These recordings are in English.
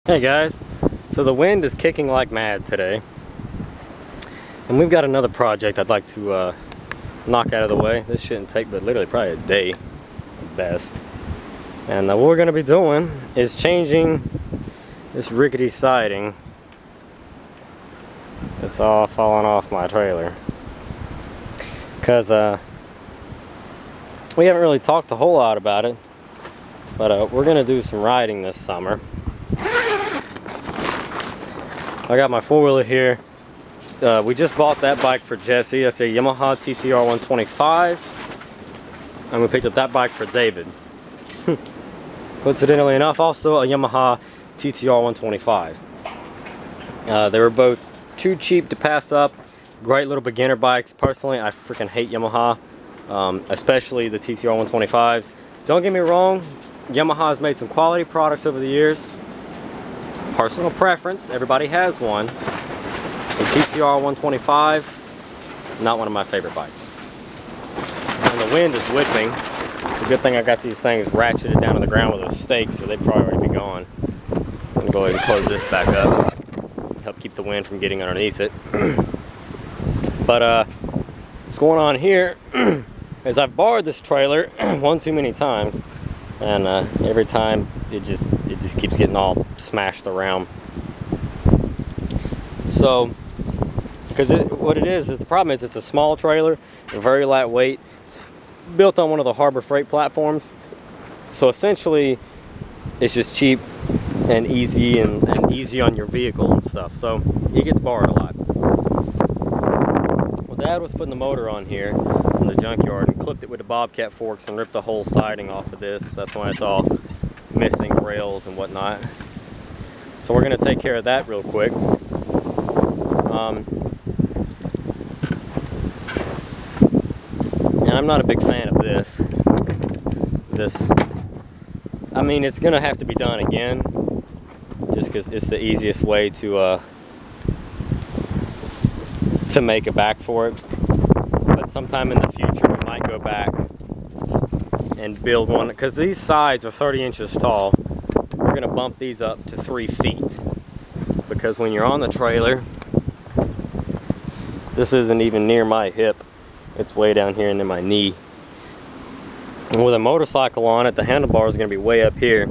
Hey guys, so the wind is kicking like mad today, and we've got another project I'd like to knock out of the way. This shouldn't take but literally probably a day at best. And what we're going to be doing is changing this rickety siding that's all falling off my trailer, because we haven't really talked a whole lot about it, but we're going to do some riding this summer. I got my four-wheeler here. We just bought that bike for Jesse. That's a Yamaha TTR 125. And we picked up that bike for David. Coincidentally enough, also a Yamaha TTR 125. They were both too cheap to pass up. Great little beginner bikes. Personally, I freaking hate Yamaha, especially the TTR 125s. Don't get me wrong, Yamaha's made some quality products over the years. Personal preference, everybody has one. The TTR 125, not one of my favorite bikes. And the wind is whipping. It's a good thing I got these things ratcheted down to the ground with those stakes, or they'd probably already be gone. I'm gonna go ahead and close this back up, help keep the wind from getting underneath it. But what's going on here is I've borrowed this trailer one too many times, and every time it just keeps getting all smashed around. So, because what it is the problem is it's a small trailer, very lightweight. It's built on one of the Harbor Freight platforms. So essentially, it's just cheap and easy and easy on your vehicle and stuff. So it gets borrowed a lot. Well, Dad was putting the motor on here from the junkyard and clipped it with the bobcat forks and ripped the whole siding off of this. That's why it's all missing rails and whatnot. So we're going to take care of that real quick. And I'm not a big fan of this. I mean, it's going to have to be done again, just because it's the easiest way to make a back for it. But sometime in the future we might go back and build one, because these sides are 30 inches tall. We're going to bump these up to 3 feet, because when you're on the trailer, this isn't even near my hip. It's way down here into my knee. And with a motorcycle on it, the handlebars are going to be way up here,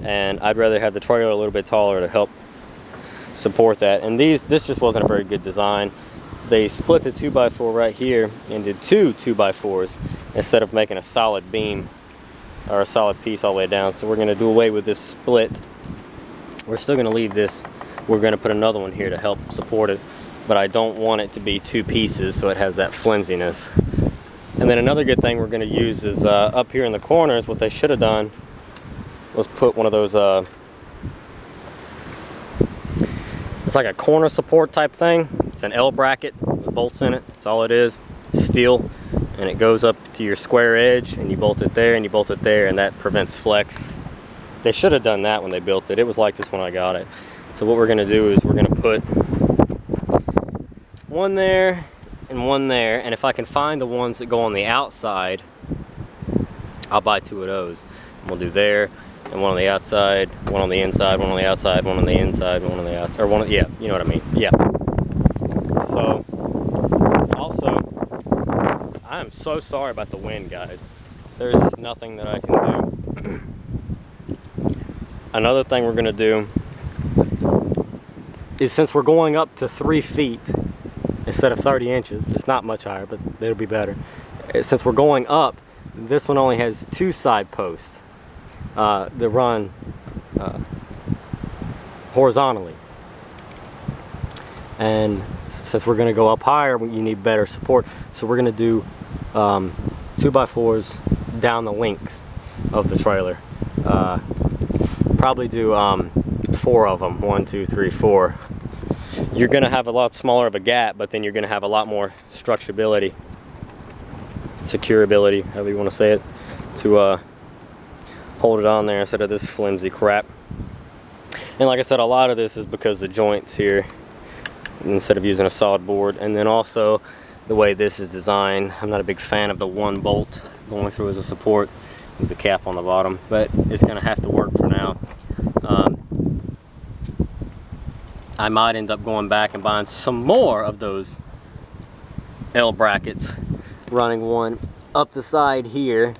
and I'd rather have the trailer a little bit taller to help support that. And this just wasn't a very good design. They split the 2x4 right here into two 2x4s instead of making a solid beam or a solid piece all the way down. So we're going to do away with this split. We're still going to leave this. We're going to put another one here to help support it, but I don't want it to be two pieces, so it has that flimsiness. And then another good thing we're going to use is up here in the corners, what they should have done was put one of those it's like a corner support type thing. It's an L bracket with bolts in it. That's all it is. Steel, and it goes up to your square edge, and you bolt it there and you bolt it there, and that prevents flex. They should have done that when they built it. It was like this when I got it. So what we're going to do is we're going to put one there and one there, and if I can find the ones that go on the outside, I'll buy 2 of those. And we'll do there, and one on the outside, one on the inside, one on the outside, one on the inside, one on the outside, or one, yeah, you know what I mean, yeah. So, also, I am so sorry about the wind, guys. There's just nothing that I can do. Another thing we're gonna do is, since we're going up to 3 feet instead of 30 inches, it's not much higher, but it'll be better. Since we're going up, this one only has 2 side posts that run horizontally. And since we're going to go up higher, you need better support. So we're going to do 2x4s down the length of the trailer. Probably do 4 of them. 1, 2, 3, 4. You're going to have a lot smaller of a gap, but then you're going to have a lot more structurability, securability, however you want to say it, to hold it on there instead of this flimsy crap. And like I said, a lot of this is because the joints here, instead of using a solid board, and then also the way this is designed. I'm not a big fan of the one bolt going through as a support with the cap on the bottom, but it's going to have to work for now. I might end up going back and buying some more of those L brackets, running one up the side here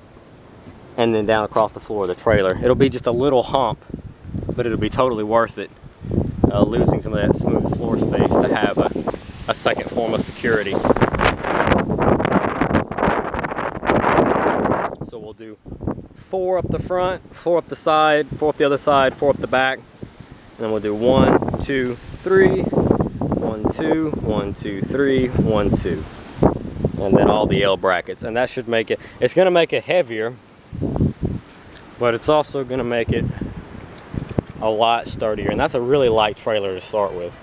and then down across the floor of the trailer. It'll be just a little hump, but it'll be totally worth it, losing some of that smooth floor space to have a second form of security. So we'll do 4 up the front, 4 up the side, 4 up the other side, 4 up the back, and then we'll do 1, 2, 3, 1, 2, 1, 2, 3, 1, 2, and then all the L brackets. And that should make it, it's going to make it heavier, but it's also going to make it a lot sturdier, and that's a really light trailer to start with.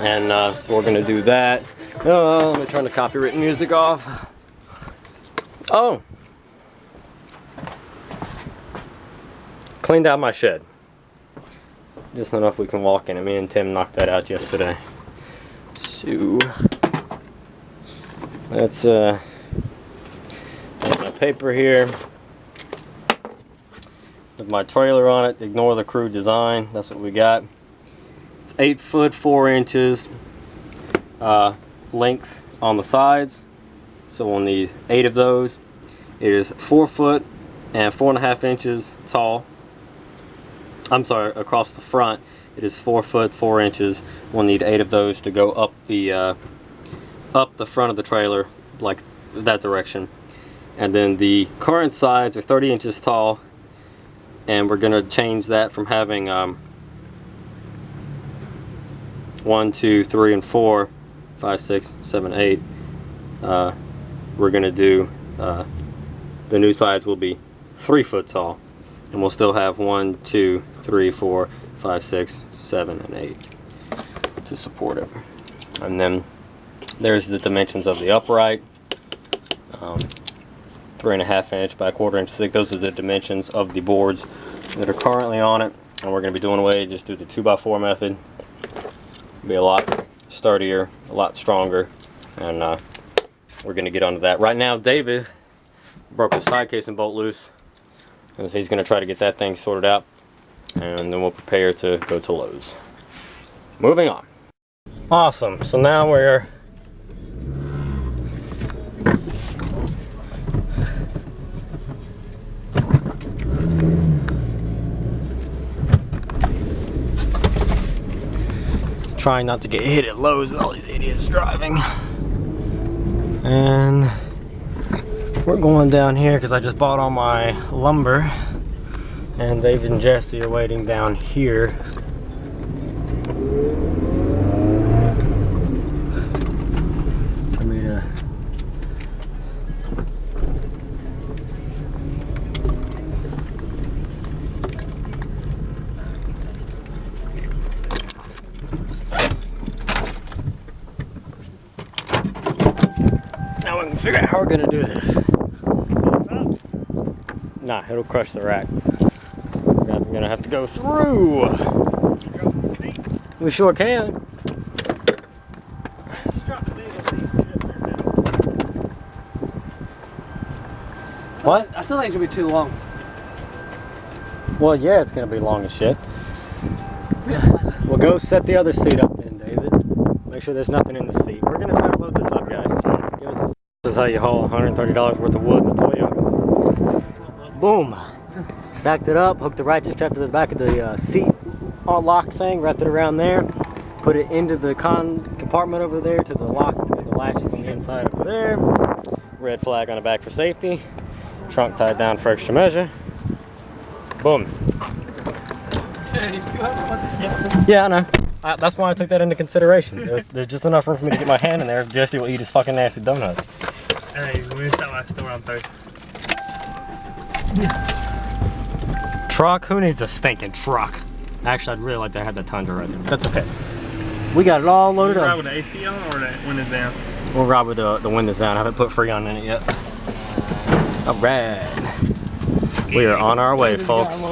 And so we're going to do that. Let me turn the copyrighted music off. Oh, cleaned out my shed. Just enough we can walk in it. Me and Tim knocked that out yesterday. So that's my paper here with my trailer on it. Ignore the crew design. That's what we got. It's 8 foot 4 inches length on the sides, so we'll need 8 of those. It is 4 foot and 4.5 inches tall. I'm sorry, across the front it is 4 foot 4 inches. We'll need 8 of those to go up the front of the trailer, like that direction. And then the current sides are 30 inches tall, and we're gonna change that from having 1, 2, 3, and 4, 5, 6, 7, 8. We're gonna do the new sides will be 3 foot tall, and we'll still have 1, 2, 3, 4, 5, 6, 7, and 8 to support it. And then there's the dimensions of the upright, 3.5 inch by 1/4 inch thick. Those are the dimensions of the boards that are currently on it, and we're going to be doing away just through the 2x4 method. It'll be a lot sturdier, a lot stronger, and we're going to get onto that. Right now, David broke his side casing bolt loose, and so he's going to try to get that thing sorted out, and then we'll prepare to go to Lowe's. Moving on. Awesome. So now we're trying not to get hit at Lowe's with all these idiots driving. And we're going down here because I just bought all my lumber, and Dave and Jesse are waiting down here. For me to now we can figure out how we're gonna do this. Nah, it'll crush the rack. We're gonna have to go through. We sure can. What? I still think it's gonna be too long. Well, yeah, it's gonna be long as shit. We'll go set the other seat up then, David. Make sure there's nothing in the seat. We're gonna try to load this up, guys. This is how you haul $130 worth of wood in the Toyota. Boom. Stacked it up, hooked the ratchet strap to the back of the seat lock thing, wrapped it around there, put it into the compartment over there to the lock with the latches on the inside over there. Red flag on the back for safety. Trunk tied down for extra measure. Boom. Yeah, I know. That's why I took that into consideration. There's just enough room for me to get my hand in there. Jesse will eat his fucking nasty donuts. Hey, when is that last store on Thursday? Truck? Who needs a stinking truck? Actually, I'd really like to have the Tundra right there. That's okay. We got it all loaded up. Ride with the AC on or the windows down? We'll ride with the windows down. I haven't put Freon in it yet. Alright. We are on our way, folks.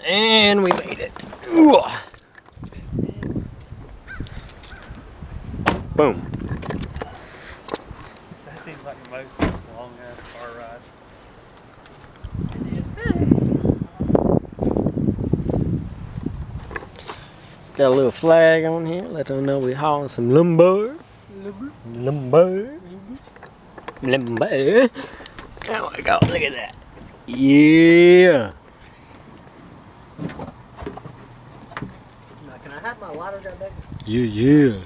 And we made it. Ooh. Boom. That seems like the most long ass car ride. Got a little flag on here. Let them know we hauling some lumber. Lumber. Lumber. Oh my God, look at that. Yeah. Now, can I have my ladder down there? Yeah.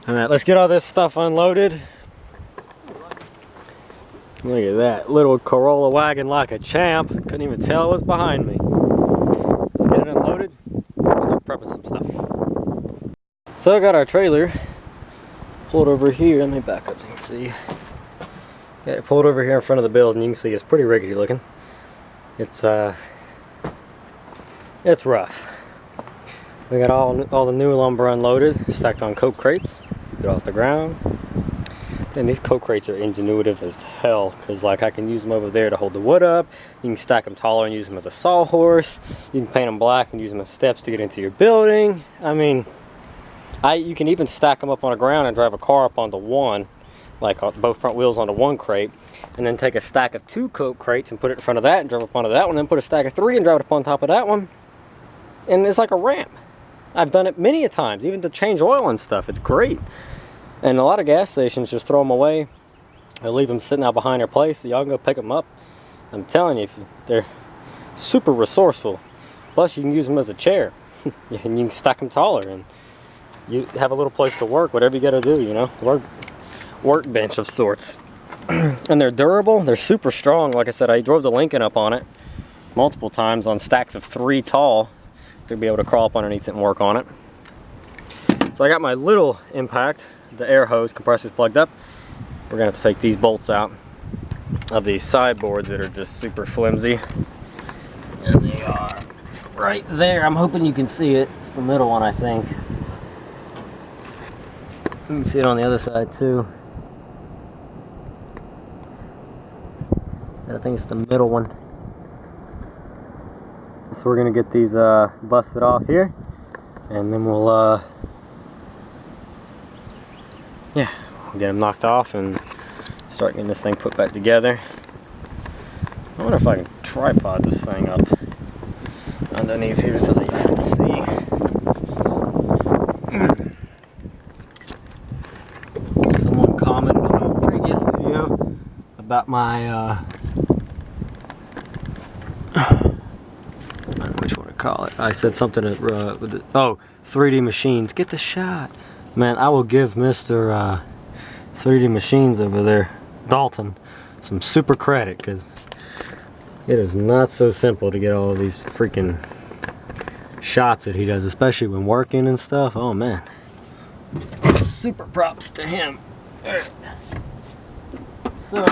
All right, let's get all this stuff unloaded. Look at that little Corolla wagon like a champ. Couldn't even tell it was behind me. Let's get it unloaded. Start prepping some stuff. So I got our trailer pulled over here. Let me back up so you can see. Got it pulled over here in front of the building. You can see it's pretty rickety looking. It's rough. We got all the new lumber unloaded, stacked on coke crates. Get off the ground. And these coke crates are ingenuitive as hell, because like I can use them over there to hold the wood up. You can stack them taller and use them as a sawhorse. You can paint them black and use them as steps to get into your building. I mean, you can even stack them up on the ground and drive a car up onto one, like both front wheels onto one crate, and then take a stack of 2 coke crates and put it in front of that and drive up onto that one, then put a stack of 3 and drive it up on top of that one. And it's like a ramp. I've done it many a times, even to change oil and stuff. It's great. And a lot of gas stations just throw them away or leave them sitting out behind their place. Y'all can go pick them up. I'm telling you, they're super resourceful. Plus, you can use them as a chair. And you can stack them taller, and you have a little place to work, whatever you got to do, you know, workbench of sorts. And they're durable. They're super strong. Like I said, I drove the Lincoln up on it multiple times on stacks of 3 tall to be able to crawl up underneath it and work on it. So I got my little impact. The air hose compressor's plugged up. We're gonna have to take these bolts out of these sideboards that are just super flimsy. And they are right there. I'm hoping you can see it. It's the middle one, I think. You can see it on the other side too. I think it's the middle one. So we're gonna get these busted off here, and then we'll yeah, we'll get them knocked off and start getting this thing put back together. I wonder if I can tripod this thing up underneath here so that you can see. Someone commented on a previous video about my which one to call it. I said something with the, oh, 3D machines. Get the shot. Man, I will give Mr. 3D Machines over there, Dalton, some super credit, because it is not so simple to get all of these freaking shots that he does, especially when working and stuff. Oh man, super props to him. All right. So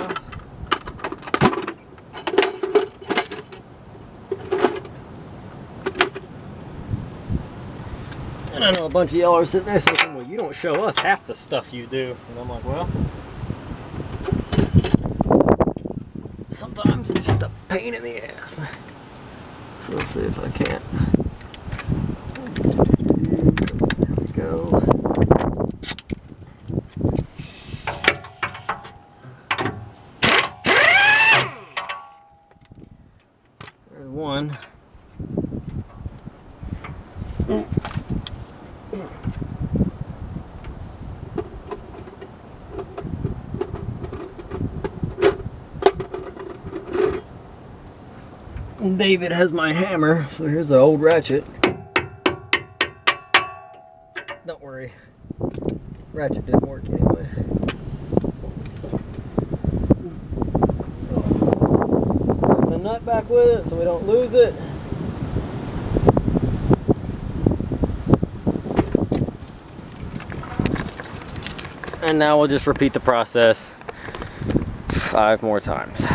and I know a bunch of y'all are sitting there thinking, well, you don't show us half the stuff you do. And I'm like, well, sometimes it's just a pain in the ass. So let's see if I can't. There we go. There's one. David has my hammer, so here's the old ratchet. Don't worry, ratchet didn't work anyway. Put the nut back with it so we don't lose it. And now we'll just repeat the process 5 more times.